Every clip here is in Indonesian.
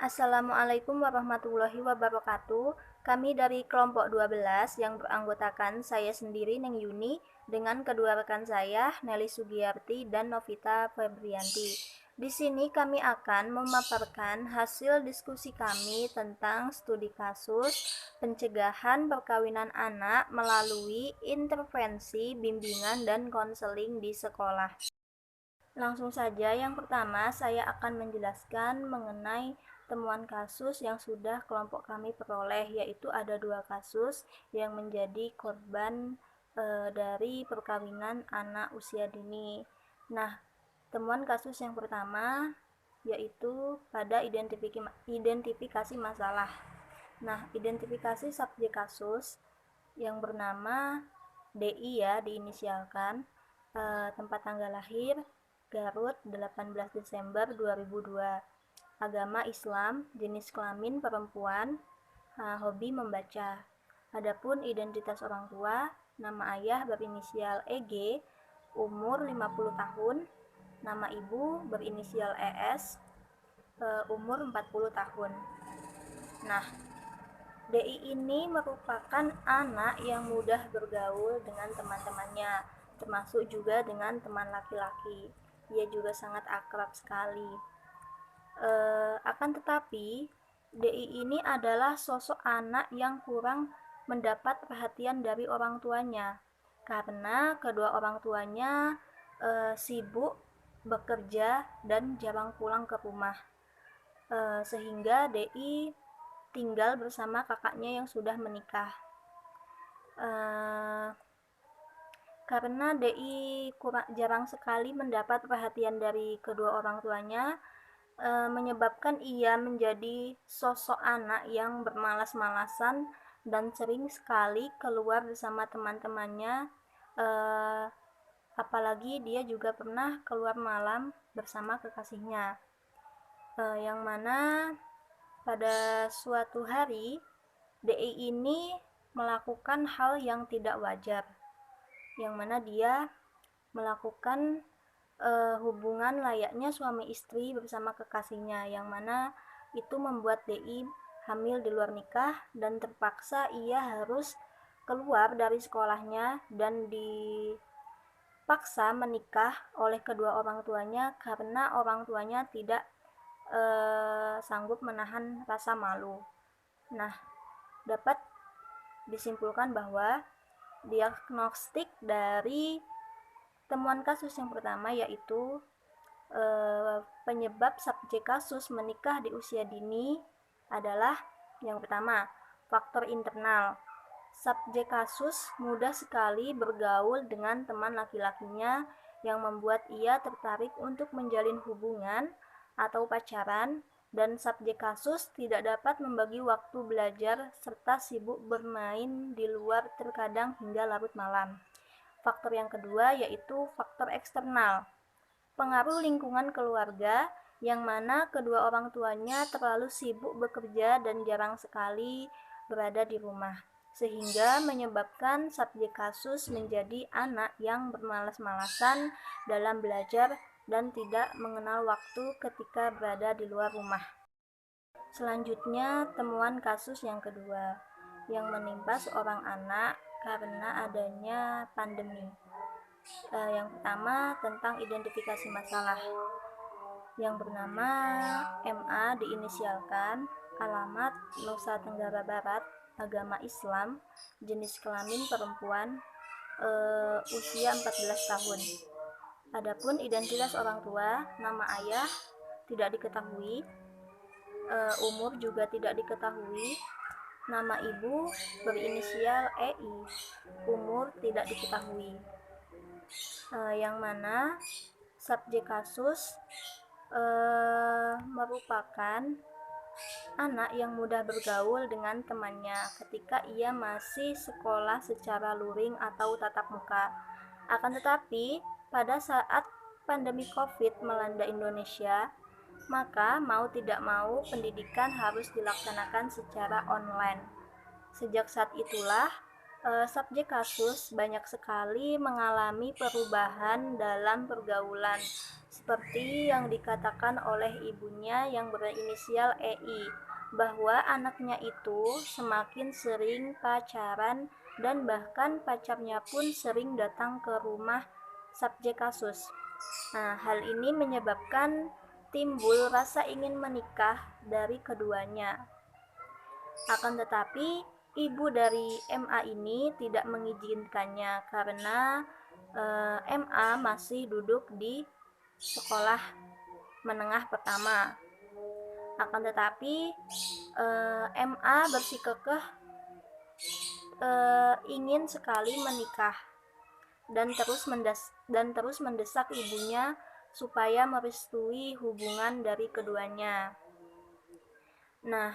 Assalamualaikum warahmatullahi wabarakatuh. Kami dari kelompok 12 yang beranggotakan saya sendiri Neng Yuni dengan kedua rekan saya Nelly Sugiyarti dan Novita Febrianti. Di sini kami akan memaparkan hasil diskusi kami tentang studi kasus pencegahan perkawinan anak melalui intervensi, bimbingan, dan konseling di sekolah. Langsung saja, yang pertama saya akan menjelaskan mengenai temuan kasus yang sudah kelompok kami peroleh, yaitu ada dua kasus yang menjadi korban dari perkawinan anak usia dini. Nah, temuan kasus yang pertama yaitu pada identifikasi masalah. Nah, identifikasi subjek kasus yang bernama DI ya, diinisialkan, tempat tanggal lahir Garut 18 Desember 2002, agama Islam, jenis kelamin perempuan, hobi membaca. Adapun identitas orang tua, nama ayah berinisial EG, umur 50 tahun, nama ibu berinisial ES, umur 40 tahun. Nah, DI ini merupakan anak yang mudah bergaul dengan teman-temannya, termasuk juga dengan teman laki-laki. Ia juga sangat akrab sekali. Akan tetapi, DI ini adalah sosok anak yang kurang mendapat perhatian dari orang tuanya, karena kedua orang tuanya sibuk bekerja dan jarang pulang ke rumah, sehingga DI tinggal bersama kakaknya yang sudah menikah. Karena DI jarang sekali mendapat perhatian dari kedua orang tuanya, menyebabkan ia menjadi sosok anak yang bermalas-malasan dan sering sekali keluar bersama teman-temannya, apalagi dia juga pernah keluar malam bersama kekasihnya, yang mana pada suatu hari DI ini melakukan hal yang tidak wajar, yang mana dia melakukan hubungan layaknya suami istri bersama kekasihnya, yang mana itu membuat DI hamil di luar nikah dan terpaksa ia harus keluar dari sekolahnya dan dipaksa menikah oleh kedua orang tuanya karena orang tuanya tidak sanggup menahan rasa malu. Nah, dapat disimpulkan bahwa diagnostik dari temuan kasus yang pertama yaitu penyebab subjek kasus menikah di usia dini adalah yang pertama, faktor internal. Subjek kasus mudah sekali bergaul dengan teman laki-lakinya yang membuat ia tertarik untuk menjalin hubungan atau pacaran, dan subjek kasus tidak dapat membagi waktu belajar serta sibuk bermain di luar terkadang hingga larut malam. Faktor yang kedua yaitu faktor eksternal. Pengaruh lingkungan keluarga yang mana kedua orang tuanya terlalu sibuk bekerja dan jarang sekali berada di rumah, sehingga menyebabkan subjek kasus menjadi anak yang bermalas-malasan dalam belajar dan tidak mengenal waktu ketika berada di luar rumah. Selanjutnya, temuan kasus yang kedua yang menimpa seorang anak karena adanya pandemi. Yang pertama tentang identifikasi masalah, yang bernama MA diinisialkan, alamat Nusa Tenggara Barat, agama Islam, jenis kelamin perempuan, usia 14 tahun. Adapun identitas orang tua, nama ayah tidak diketahui, umur juga tidak diketahui, nama ibu berinisial EI, umur tidak diketahui. Yang mana subjek kasus merupakan anak yang mudah bergaul dengan temannya ketika ia masih sekolah secara luring atau tatap muka. Akan tetapi, pada saat pandemi COVID melanda Indonesia, maka mau tidak mau pendidikan harus dilaksanakan secara online. Sejak saat itulah Subjek kasus banyak sekali mengalami perubahan dalam pergaulan, seperti yang dikatakan oleh ibunya yang berinisial EI, bahwa anaknya itu semakin sering pacaran dan bahkan pacarnya pun sering datang ke rumah subjek kasus. Nah, hal ini menyebabkan timbul rasa ingin menikah dari keduanya. Akan tetapi, ibu dari MA ini tidak mengizinkannya karena MA masih duduk di sekolah menengah pertama. Akan tetapi, MA bersikukuh ingin sekali menikah dan terus mendesak ibunya supaya merestui hubungan dari keduanya. Nah,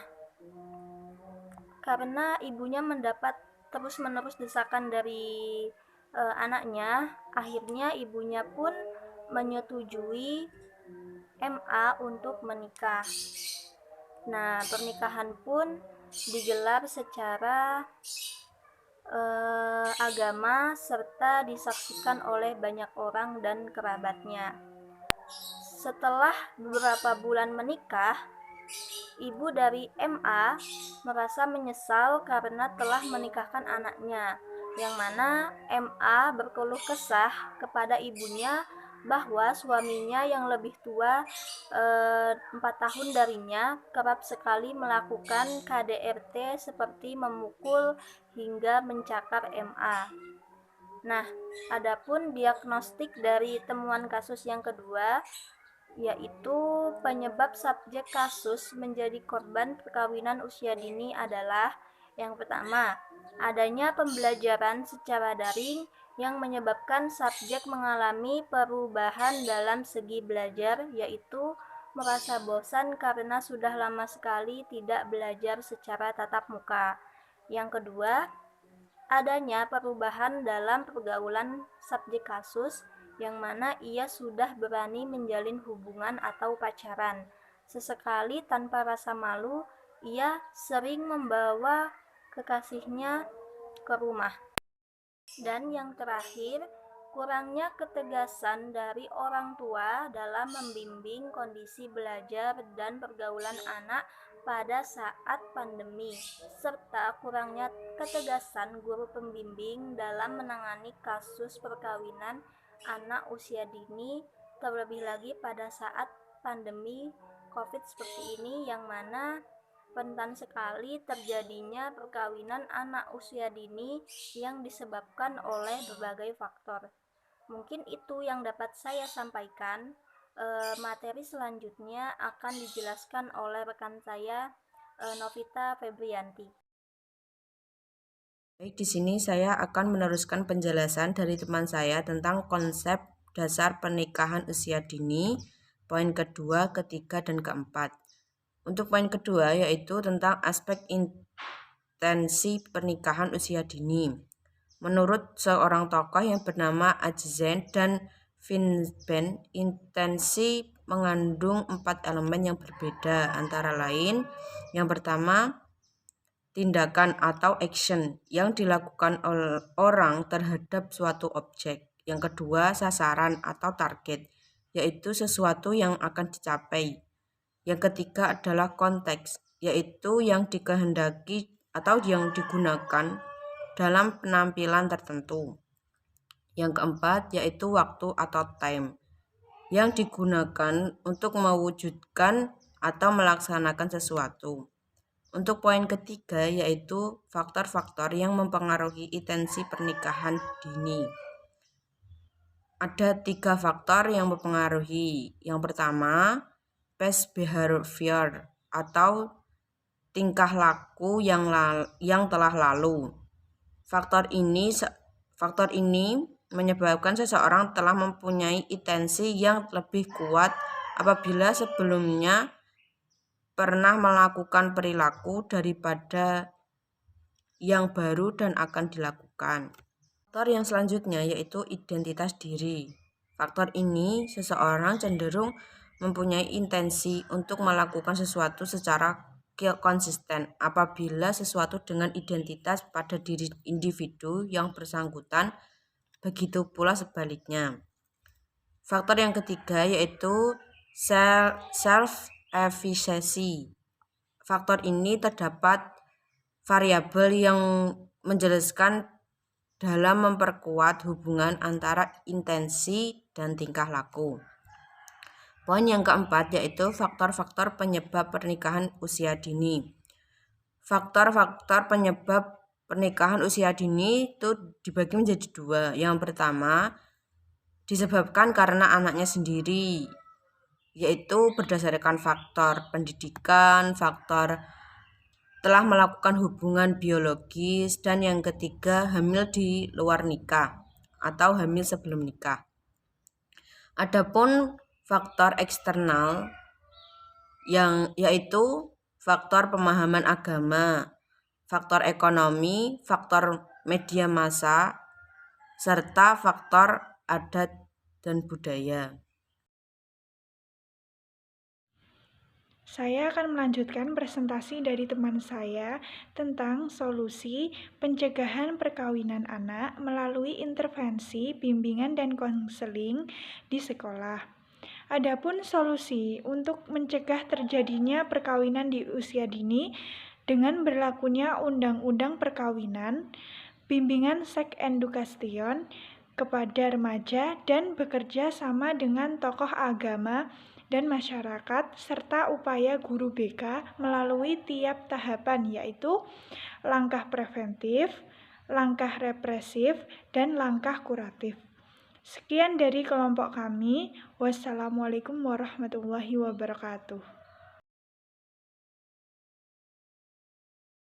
karena ibunya mendapat terus-menerus desakan dari anaknya, akhirnya ibunya pun menyetujui MA untuk menikah. Nah, pernikahan pun digelar secara agama serta disaksikan oleh banyak orang dan kerabatnya. Setelah beberapa bulan menikah, ibu dari MA merasa menyesal karena telah menikahkan anaknya, yang mana MA berkeluh kesah kepada ibunya bahwa suaminya yang lebih tua 4 tahun darinya kerap sekali melakukan KDRT seperti memukul hingga mencakar MA. Nah, adapun diagnostik dari temuan kasus yang kedua, yaitu penyebab subjek kasus menjadi korban perkawinan usia dini adalah yang pertama, adanya pembelajaran secara daring yang menyebabkan subjek mengalami perubahan dalam segi belajar, yaitu merasa bosan karena sudah lama sekali tidak belajar secara tatap muka. Yang kedua, adanya perubahan dalam pergaulan subjek kasus yang mana ia sudah berani menjalin hubungan atau pacaran. Sesekali tanpa rasa malu, ia sering membawa kekasihnya ke rumah. Dan yang terakhir, kurangnya ketegasan dari orang tua dalam membimbing kondisi belajar dan pergaulan anak pada saat pandemi, serta kurangnya ketegasan guru pembimbing dalam menangani kasus perkawinan anak usia dini, terlebih lagi pada saat pandemi COVID seperti ini, yang mana rentan sekali terjadinya perkawinan anak usia dini yang disebabkan oleh berbagai faktor. Mungkin itu yang dapat saya sampaikan. Materi selanjutnya akan dijelaskan oleh rekan saya, Novita Febrianti. Baik, di sini saya akan meneruskan penjelasan dari teman saya tentang konsep dasar pernikahan usia dini, poin kedua, ketiga, dan keempat. Untuk poin kedua yaitu tentang aspek intensi pernikahan usia dini. Menurut seorang tokoh yang bernama Ajizen dan Finben, intensi mengandung 4 elemen yang berbeda, antara lain yang pertama, tindakan atau action yang dilakukan oleh orang terhadap suatu objek. Yang kedua, sasaran atau target, yaitu sesuatu yang akan dicapai. Yang ketiga adalah konteks, yaitu yang dikehendaki atau yang digunakan dalam penampilan tertentu. Yang keempat yaitu waktu atau time, yang digunakan untuk mewujudkan atau melaksanakan sesuatu. Untuk poin ketiga yaitu faktor-faktor yang mempengaruhi intensi pernikahan dini. Ada 3 faktor yang mempengaruhi. Yang pertama, past behavior atau tingkah laku yang telah lalu. Faktor ini menyebabkan seseorang telah mempunyai intensi yang lebih kuat apabila sebelumnya pernah melakukan perilaku daripada yang baru dan akan dilakukan. Faktor yang selanjutnya yaitu identitas diri. Faktor ini seseorang cenderung mempunyai intensi untuk melakukan sesuatu secara konsisten apabila sesuatu dengan identitas pada diri individu yang bersangkutan, begitu pula sebaliknya. Faktor yang ketiga yaitu self-efficacy. Faktor ini terdapat variabel yang menjelaskan dalam memperkuat hubungan antara intensi dan tingkah laku. Poin yang keempat yaitu faktor-faktor penyebab pernikahan usia dini. Faktor-faktor penyebab pernikahan usia dini itu dibagi menjadi dua. Yang pertama, disebabkan karena anaknya sendiri, yaitu berdasarkan faktor pendidikan, faktor telah melakukan hubungan biologis, dan yang ketiga, hamil di luar nikah atau hamil sebelum nikah. Adapun faktor eksternal yaitu faktor pemahaman agama, faktor ekonomi, faktor media massa, serta faktor adat dan budaya. Saya akan melanjutkan presentasi dari teman saya tentang solusi pencegahan perkawinan anak melalui intervensi, bimbingan, dan konseling di sekolah. Adapun solusi untuk mencegah terjadinya perkawinan di usia dini dengan berlakunya Undang-Undang Perkawinan, bimbingan seks education kepada remaja, dan bekerja sama dengan tokoh agama dan masyarakat, serta upaya guru BK melalui tiap tahapan, yaitu langkah preventif, langkah represif, dan langkah kuratif. Sekian dari kelompok kami. Wassalamualaikum warahmatullahi wabarakatuh.